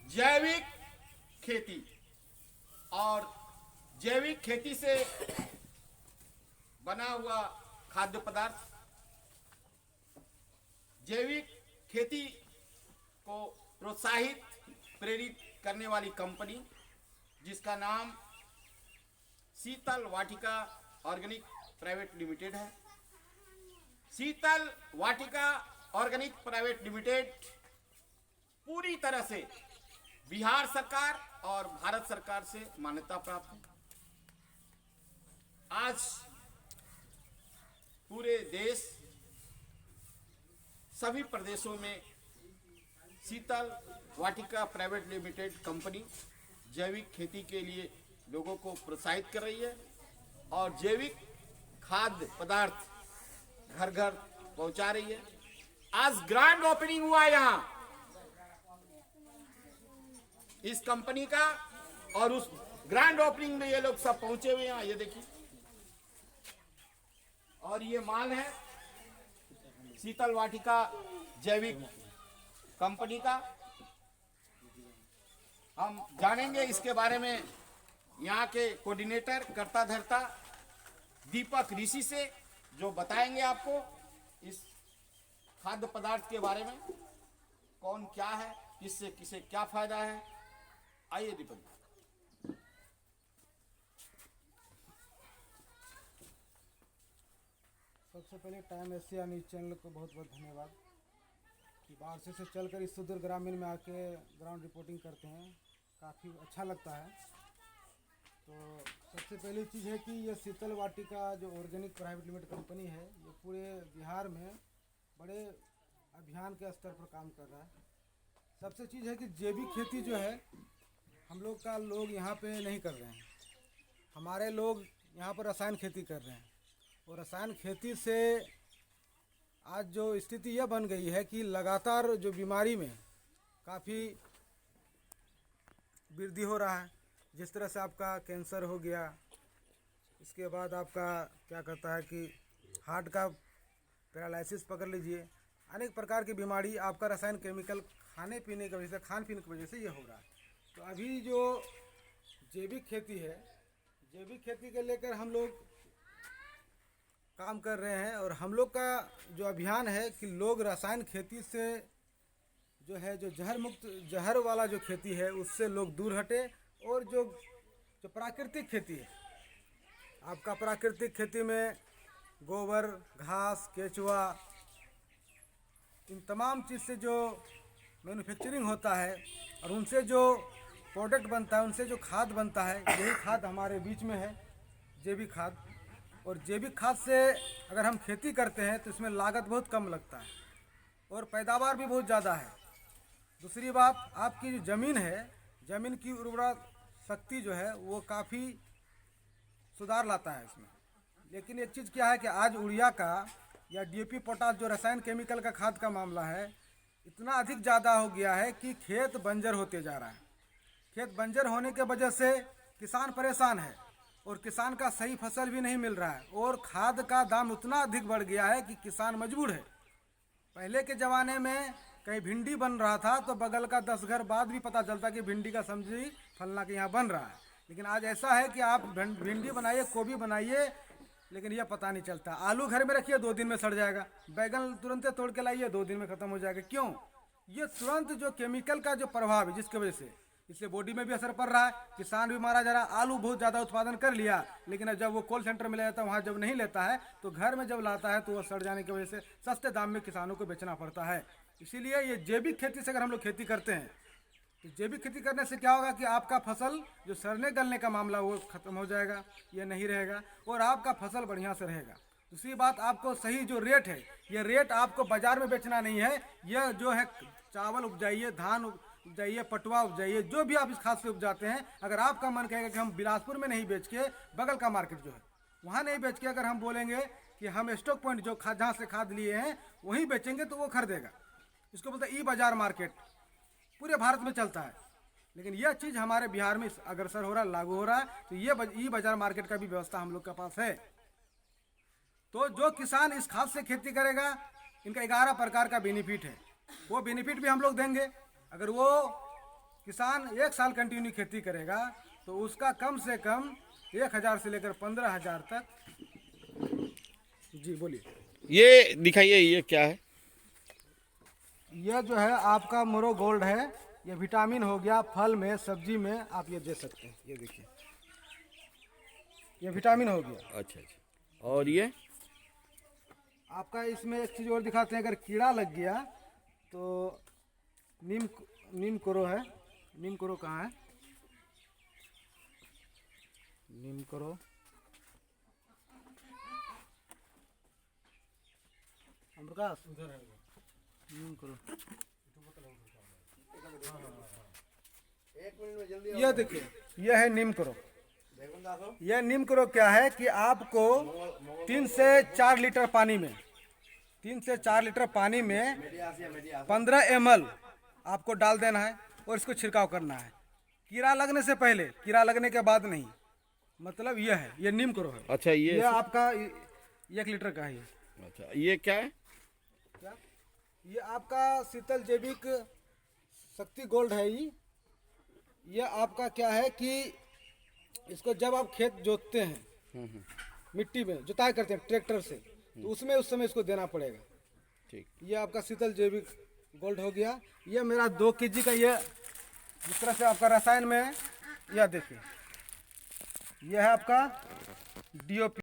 जैविक खेती और जैविक खेती से बना हुआ खाद्य पदार्थ, जैविक खेती को प्रोत्साहित प्रेरित करने वाली कंपनी जिसका नाम शीतल वाटिका ऑर्गेनिक प्राइवेट लिमिटेड है। शीतल वाटिका ऑर्गेनिक प्राइवेट लिमिटेड पूरी तरह से बिहार सरकार और भारत सरकार से मान्यता प्राप्त है। आज पूरे देश सभी प्रदेशों में शीतल वाटिका प्राइवेट लिमिटेड कंपनी जैविक खेती के लिए लोगों को प्रोत्साहित कर रही है और जैविक खाद्य पदार्थ घर घर पहुंचा रही है। आज ग्रैंड ओपनिंग हुआ यहाँ इस कंपनी का और उस ग्रैंड ओपनिंग में ये लोग सब पहुंचे हुए हैं। ये देखिए, और ये माल है शीतल वाटिका जैविक कंपनी का। हम जानेंगे इसके बारे में यहाँ के कोऑर्डिनेटर कर्ता धर्ता दीपक ऋषि से, जो बताएंगे आपको इस खाद्य पदार्थ के बारे में, कौन क्या है, किससे किसे क्या फायदा है। आइए दीपक जी। सबसे पहले टाइम एशिया न्यूज़ चैनल को बहुत बहुत धन्यवाद कि बारसे से चलकर इस सुदूर ग्रामीण में आके ग्राउंड रिपोर्टिंग करते हैं। काफ़ी अच्छा लगता है। तो सबसे पहली चीज़ है कि ये शीतल वाटिका जो ऑर्गेनिक प्राइवेट लिमिटेड कंपनी है, ये पूरे बिहार में बड़े अभियान के स्तर पर काम कर रहा है। सबसे चीज़ है कि जैविक खेती जो है हम लोग यहाँ पे नहीं कर रहे हैं। हमारे लोग यहाँ पर रसायन खेती कर रहे हैं और रसायन खेती से आज जो स्थिति यह बन गई है कि लगातार जो बीमारी में काफ़ी वृद्धि हो रहा है। जिस तरह से आपका कैंसर हो गया, इसके बाद आपका क्या कहता है कि हार्ट का पैरालिसिस पकड़ लीजिए, अनेक प्रकार की बीमारी आपका रसायन केमिकल खाने पीने की वजह से, खान पीने की वजह से ये हो रहा है। तो अभी जो जैविक खेती है, जैविक खेती के लेकर हम लोग काम कर रहे हैं और हम लोग का जो अभियान है कि लोग रसायन खेती से जो है, जो जहर वाला जो खेती है उससे लोग दूर हटे और जो प्राकृतिक खेती है, आपका प्राकृतिक खेती में गोबर, घास, केचुआ, इन तमाम चीज़ से जो मैन्युफैक्चरिंग होता है और उनसे जो प्रोडक्ट बनता है, उनसे जो खाद बनता है, यही खाद हमारे बीच में है, जैविक खाद। और जैविक खाद से अगर हम खेती करते हैं तो इसमें लागत बहुत कम लगता है और पैदावार भी बहुत ज़्यादा है। दूसरी बात, आपकी जो ज़मीन है, ज़मीन की उर्वरा शक्ति जो है वो काफ़ी सुधार लाता है इसमें। लेकिन एक चीज़ क्या है कि आज यूरिया का या डीएपी, पोटाश, जो रसायन केमिकल का खाद का मामला है, इतना अधिक ज़्यादा हो गया है कि खेत बंजर होते जा रहा है। खेत बंजर होने के वजह से किसान परेशान है और किसान का सही फसल भी नहीं मिल रहा है और खाद का दाम उतना अधिक बढ़ गया है कि किसान मजबूर है। पहले के ज़माने में कहीं भिंडी बन रहा था तो बगल का 10 घर बाद भी पता चलता कि भिंडी का सब्जी फलना के यहाँ बन रहा है। लेकिन आज ऐसा है कि आप भिंडी बनाइए, गोभी बनाइए, लेकिन यह पता नहीं चलता। आलू घर में रखिए 2 दिन में सड़ जाएगा, बैगन तुरंत तोड़ के लाइए 2 दिन में ख़त्म हो जाएगा। क्यों? ये तुरंत जो केमिकल का जो प्रभाव है, जिसकी वजह से इससे बॉडी में भी असर पड़ रहा है, किसान भी मारा जा रहा है। आलू बहुत ज़्यादा उत्पादन कर लिया, लेकिन जब वो कोल्ड सेंटर में ले जाता है, वहाँ जब नहीं लेता है तो घर में जब लाता है तो वो सड़ जाने की वजह से सस्ते दाम में किसानों को बेचना पड़ता है। इसीलिए ये जैविक खेती से अगर हम लोग खेती करते हैं तो जैविक खेती करने से क्या होगा कि आपका फसल जो सड़ने गलने का मामला वो खत्म हो जाएगा, ये नहीं रहेगा और आपका फसल बढ़िया से रहेगा। दूसरी बात, आपको सही जो रेट है, ये रेट आपको बाजार में बेचना नहीं है। यह जो है चावल उपजाइए, धान उपजाइए, पटुआ उपजाइए, जो भी आप इस खाद से उपजाते हैं, अगर आपका मन कहेगा कि हम बिलासपुर में नहीं बेच के बगल का मार्केट जो है वहाँ नहीं बेच के अगर हम बोलेंगे कि हम स्टॉक पॉइंट जो खाद जहाँ से खाद लिए हैं वहीं बेचेंगे तो वो खरीदेगा। इसको बोलते हैं ई बाजार मार्केट, पूरे भारत में चलता है। लेकिन यह चीज़ हमारे बिहार में अग्रसर हो रहा है, लागू हो रहा है। तो ये ई बाजार मार्केट का भी व्यवस्था हम लोग के पास है। तो जो किसान इस खाद से खेती करेगा, इनका 11 प्रकार का बेनिफिट है, वो बेनिफिट भी हम लोग देंगे। अगर वो किसान 1 साल कंटिन्यू खेती करेगा तो उसका कम से कम 1000 से लेकर 15,000 तक। जी बोलिए। ये दिखाइए, ये क्या है? यह जो है आपका मोरो गोल्ड है। ये विटामिन हो गया, फल में सब्जी में आप ये दे सकते हैं। ये देखिए, ये विटामिन हो गया। अच्छा अच्छा। और ये आपका इसमें एक चीज़ और दिखाते हैं, अगर कीड़ा लग गया तो नीम करो है। नीम करो कहाँ है? नीम करो प्रकाश उधर है। नीम करो, यह देखिए, यह है नीम करो। यह नीम करो क्या है कि आपको 3 से 4 लीटर पानी में 15 ml आपको डाल देना है और इसको छिड़काव करना है। कीड़ा लगने से पहले, कीड़ा लगने के बाद नहीं। मतलब यह है, यह नीम करो है। अच्छा, ये आपका 1 लीटर का है। अच्छा, ये क्या है? क्या? ये आपका शीतल जैविक शक्ति गोल्ड है। ये आपका क्या है कि इसको जब आप खेत जोतते हैं, मिट्टी में जुताई करते हैं ट्रैक्टर से, तो उसमें उस समय इसको देना पड़ेगा। ठीक। ये आपका शीतल जैविक गोल्ड हो गया। ये मेरा 2 kg का, ये जिस तरह से आपका रसायन में है, यह देखिए, यह है आपका DOP।